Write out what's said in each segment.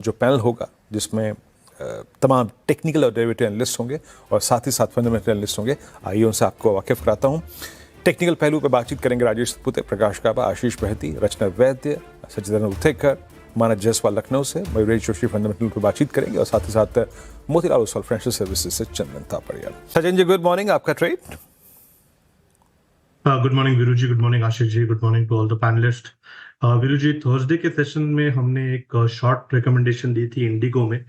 जो पैनल होगा जिसमें तमाम टेक्निकल और डेरिवेटिव एनालिस्ट होंगे और साथ ही साथ फंडामेंटल एनालिस्ट होंगे। आइए उनसे आपको वाकिफ कराता हूँ। टेक्निकल पहलू पर बातचीत करेंगे राजेश सतपुते, प्रकाश काबा, आशीष बहती, रचना वैद्य, सचिदानंद उथेकर, मानस जयसवाल लखनऊ से, मयूरेश जोशी फंडामेंटल पर बातचीत करेंगे और साथ ही साथ मोतीलाल ओसवाल फाइनेंशियल सर्विसेज से चंदन तापड़िया। सचिन जी गुड मॉर्निंग, आपका trade. Good morning Veeru ji, good morning Ashish ji, good morning to all the panelist. Veeru ji, Thursday के सेशन में हमने एक शॉर्ट रिकमेंडेशन दी थी इंडिगो में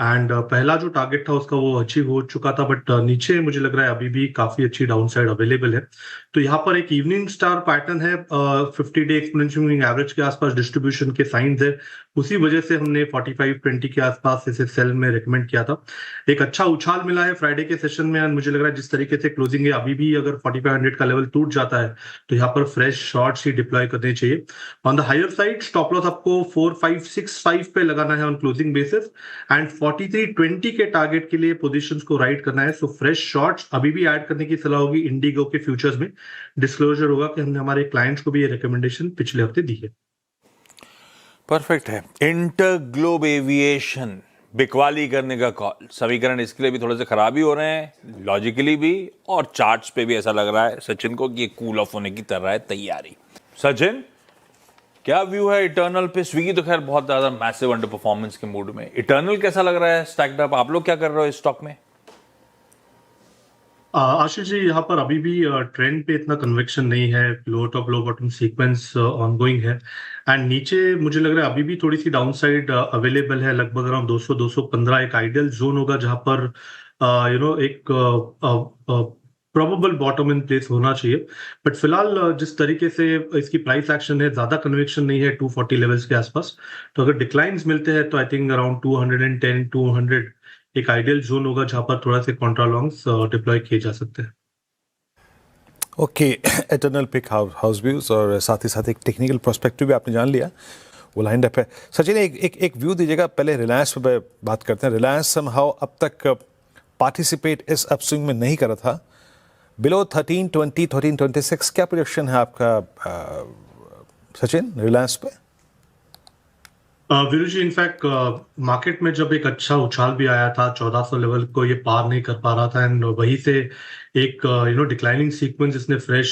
एंड पहला जो टारगेट था उसका वो अचीव हो चुका था, बट नीचे मुझे लग रहा है अभी भी काफी अच्छी डाउन साइड अवेलेबल है। तो यहाँ पर एक इवनिंग स्टार पैटर्न है, 50-डे एक्सपोनेंशियल मूविंग एवरेज के आसपास डिस्ट्रीब्यूशन के साइंस है, उसी वजह से हमने 45-20 के आसपास इसे सेल में रिकमेंड किया था। एक अच्छा उछाल मिला है फ्राइडे के सेशन में, मुझे लग रहा है जिस तरीके से क्लोजिंग है अभी भी अगर 4500 का लेवल टूट जाता है तो यहाँ पर फ्रेश शॉर्ट्स ही डिप्लॉय करने चाहिए। On the higher side stop loss आपको 4565 पे लगाना है ऑन क्लोजिंग बेसिस एंड 4320 के टारगेट के लिए पोजीशंस को राइट करना है। सो फ्रेश शॉर्ट्स अभी भी ऐड करने की सलाह होगी इंडिगो के फ्यूचर्स में। डिस्क्लोजर होगा कि हमने हमारे क्लाइंट्स को भी ये रिकमेंडेशन पिछले हफ्ते दी है। परफेक्ट है। इंटरग्लोब एविएशन बिकवाली करने का कॉल, समीकरण इसके लिए भी थोड़े से खराब ही हो रहे हैं, लॉजिकली भी और चार्ट्स पे भी ऐसा लग रहा है सचिन को कि ये कूल ऑफ होने की तरह है तैयारी। सचिन, क्या व्यू है इटर्नल पे? स्विगी तो खैर बहुत ज्यादा मैसिव अंडर परफॉर्मेंस के मूड में, इटर्नल कैसा लग रहा है स्टैक्ड अप? आप लोग क्या कर रहे हो इस स्टॉक में? आशीष जी, यहाँ पर अभी भी ट्रेंड पे इतना कन्विक्शन नहीं है, लो टॉप लो बॉटम सीक्वेंस ऑनगोइंग है एंड नीचे मुझे लग रहा है अभी भी थोड़ी सी डाउन साइड अवेलेबल है, लगभग अराउंड 200-215 एक आइडियल जोन होगा जहां पर एक प्रोबेबल बॉटम इन प्लेस होना चाहिए। बट फिलहाल जिस तरीके से इसकी प्राइस एक्शन है, ज्यादा कन्विक्शन नहीं है 240 लेवल्स के आसपास। तो अगर डिक्लाइंस मिलते हैं तो आई थिंक अराउंड 210-200 एक आइडियल जोन होगा जहां पर थोड़ा से कॉन्ट्रा लॉन्ग्स डिप्लॉय किए जा सकते हैं। Okay, Eternal pick house views और साथ ही साथ एक टेक्निकल पर्सपेक्टिव भी आपने जान लिया, वो लाइंड अप है। सचिन, एक व्यू दीजिएगा, पहले रिलायंस पे बात करते हैं। रिलायंस समहाउ अब तक पार्टिसिपेट इस अपस्विंग में नहीं करा था, बिलो 1320 1326, क्या प्रोजेक्शन है आपका सचिन रिलायंस पे? वीरू जी, इनफैक्ट मार्केट में जब एक अच्छा उछाल भी आया था 1400 लेवल को ये पार नहीं कर पा रहा था एंड वहीं से एक डिक्लाइनिंग सीक्वेंस इसने फ्रेश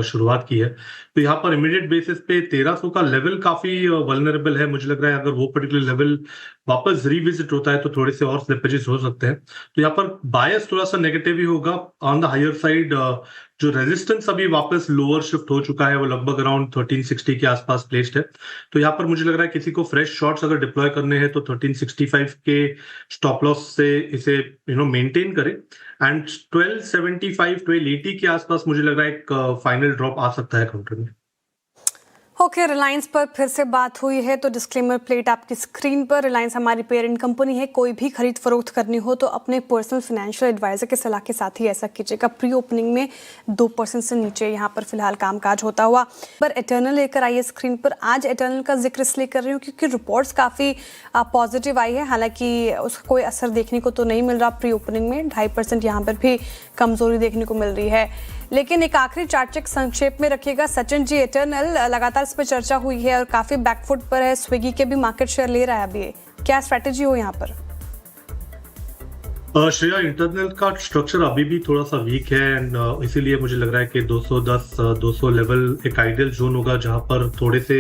शुरुआत की है। तो यहाँ पर इमीडिएट बेसिस पे 1300 का लेवल काफी वल्नरेबल है। मुझे लग रहा है अगर वो पर्टिकुलर लेवल वापस रिविजिट होता है तो थोड़े से और स्लिपेजेस हो सकते हैं। तो यहाँ पर बायस थोड़ा सा नेगेटिव ही होगा। ऑन द हायर साइड जो रेजिस्टेंस अभी वापस लोअर शिफ्ट हो चुका है वो लगभग अराउंड 1360 के आसपास प्लेस्ड है। तो यहाँ पर मुझे लग रहा है किसी को फ्रेश शॉट्स अगर डिप्लॉय करने हैं तो 1365 के स्टॉप लॉस से इसे मेंटेन करें एंड 1275 1280 के आसपास मुझे लग रहा है एक फाइनल ड्रॉप आ सकता है काउंटर में। ओके, रिलायंस पर फिर से बात हुई है तो डिस्क्लेमर प्लेट आपकी स्क्रीन पर। रिलायंस हमारी पेरेंट कंपनी है, कोई भी खरीद फरोख्त करनी हो तो अपने पर्सनल फाइनेंशियल एडवाइजर के सलाह के साथ ही ऐसा कीजिएगा। प्री ओपनिंग में 2% से नीचे यहाँ पर फिलहाल कामकाज होता हुआ। पर एटर्नल लेकर आइए स्क्रीन पर। आज एटर्नल का जिक्र इसलिए कर रही हूँ क्योंकि रिपोर्ट्स काफ़ी पॉजिटिव आई है, हालांकि उसका कोई असर देखने को तो नहीं मिल रहा। प्री ओपनिंग में 2.5% यहाँ पर भी कमजोरी देखने को मिल रही है। लेकिन एक आखिरी चार्ट चेक संक्षेप में रखिएगा सचिन जी। एटर्नल लगातार इस पर चर्चा हुई है और काफी बैकफुट पर है, स्विगी के भी मार्केट शेयर ले रहा है अभी, क्या स्ट्रेटेजी हो यहाँ पर? श्रेया, इंटरनल का स्ट्रक्चर अभी भी थोड़ा सा वीक है एंड इसीलिए मुझे लग रहा है कि 210-200 लेवल एक आइडियल जोन होगा जहां पर थोड़े से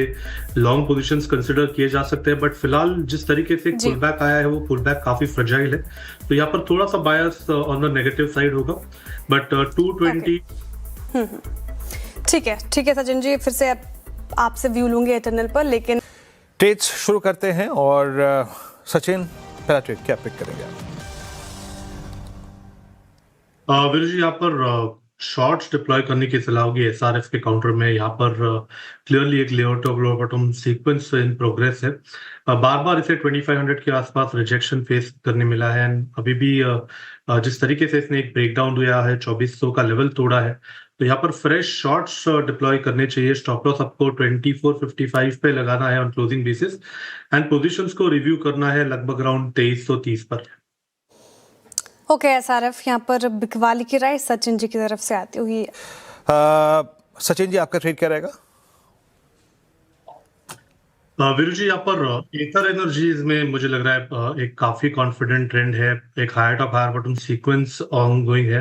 लॉन्ग पोजीशंस कंसिडर किए जा सकते हैं। बट फिलहाल जिस तरीके से पुल बैक आया है वो पुल बैक काफी फ्रेजाइल है, तो यहाँ पर थोड़ा सा बायस ऑन द नेगेटिव साइड होगा। बट 220 ठीक है सचिन जी, फिर से आपसे व्यू लूंगे एटर्नल पर। लेकिन ट्रेड्स शुरू करते हैं और सचिन पहला ट्रेड क्या पिक करेंगे आप? वीरू जी, यहाँ पर शॉर्ट्स डिप्लॉय करने की सलाह होगी एसआरएफ के काउंटर में। यहाँ पर क्लियरली एक layout of lower bottom sequence in progress है। बार बार इसे 2500 के आसपास रिजेक्शन फेस करने मिला है एंड अभी भी जिस तरीके से इसने एक ब्रेकडाउन दिया है 2400 का लेवल तोड़ा है, तो यहाँ पर फ्रेश शॉर्ट्स डिप्लॉय करने चाहिए। स्टॉप लॉस आपको 2455 पे लगाना है on closing basis and positions को रिव्यू करना है लगभग अराउंड 2330 पर। ओके, एसआरएफ यहाँ पर बिकवाली की राय सचिन जी की तरफ से आती हुई। सचिन जी, आपका ट्रेड क्या रहेगा? वीरू जी, यहाँ पर एथर एनर्जीज में मुझे लग रहा है एक काफी कॉन्फिडेंट ट्रेंड है, एक higher top higher bottom sequence ongoing है,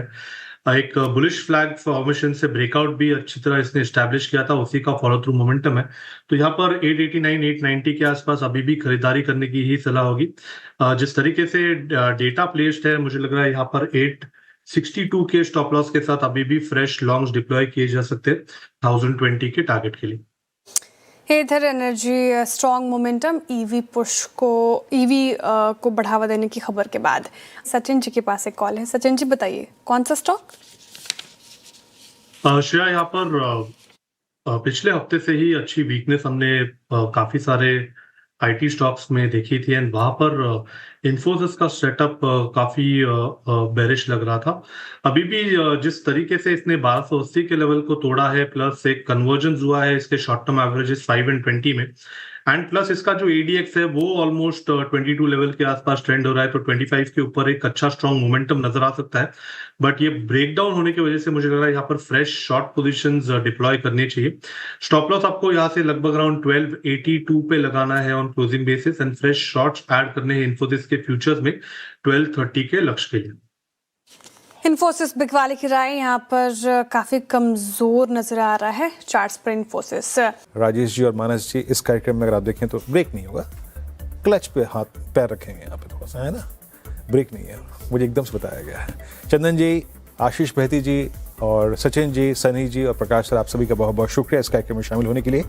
एक बुलिश फ्लैग फॉर्मेशन से ब्रेकआउट भी अच्छी तरह इसने एस्टैब्लिश किया था, उसी का फॉलो थ्रू मोमेंटम है। तो यहाँ पर 889 890 के आसपास अभी भी खरीदारी करने की ही सलाह होगी। जिस तरीके से डेटा प्लेस्ड है, मुझे लग रहा है यहाँ पर 862 के स्टॉप लॉस के साथ अभी भी फ्रेश लॉन्ग्स डिप्लॉय किए जा सकते हैं 1020 के टारगेट के लिए। एथर एनर्जी स्ट्रॉन्ग मोमेंटम ईवी को बढ़ावा देने की खबर के बाद सचिन जी के पास एक कॉल है। सचिन जी बताइए, कौन सा स्टॉक? श्रेया, यहाँ पर पिछले हफ्ते से ही अच्छी वीकनेस हमने काफी सारे आईटी स्टॉक्स में देखी थी एंड वहां पर इन्फोसिस का सेटअप काफी बेरिश लग रहा था। अभी भी जिस तरीके से इसने 1280 के लेवल को तोड़ा है, प्लस एक कन्वर्जन हुआ है इसके शॉर्ट टर्म एवरेजेस 5 एंड 20 में, एंड प्लस इसका जो एडीएक्स है वो ऑलमोस्ट 22 लेवल के आसपास ट्रेंड हो रहा है, तो 25 के ऊपर एक अच्छा स्ट्रॉन्ग मोमेंटम नजर आ सकता है। बट ये ब्रेकडाउन होने की वजह से मुझे लग रहा है यहाँ पर फ्रेश शॉर्ट पोजीशंस डिप्लॉय करनी चाहिए। स्टॉप लॉस आपको यहाँ से लगभग अराउंड 1282 पे लगाना है on closing basis, and fresh shorts add करने हैं इन्फोसिस के फ्यूचर्स में 1230 के लक्ष्य के लिए। इन्फोसिस बिकवाली की राय यहाँ पर काफी कमजोर नजर आ रहा है चार्ट्स पर इन्फोसिस। राजेश जी और मानस जी, इस कार्यक्रम में अगर आप देखें तो ब्रेक नहीं होगा, क्लच पे हाथ पैर रखेंगे यहाँ पे, थोड़ा सा है ना, ब्रेक नहीं है, मुझे एकदम से बताया गया है। चंदन जी, आशीष बहती जी और सचिन जी, सनी जी और प्रकाश सर, आप सभी का बहुत बहुत शुक्रिया इस कार्यक्रम में शामिल होने के लिए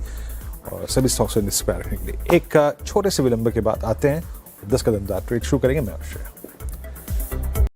और सभी स्टॉक्स को इंस्पायर रखने के लिए। एक छोटे से विलंब के बाद आते हैं, 10 कदम ट्रेड शुरू करेंगे। मैं अवश्य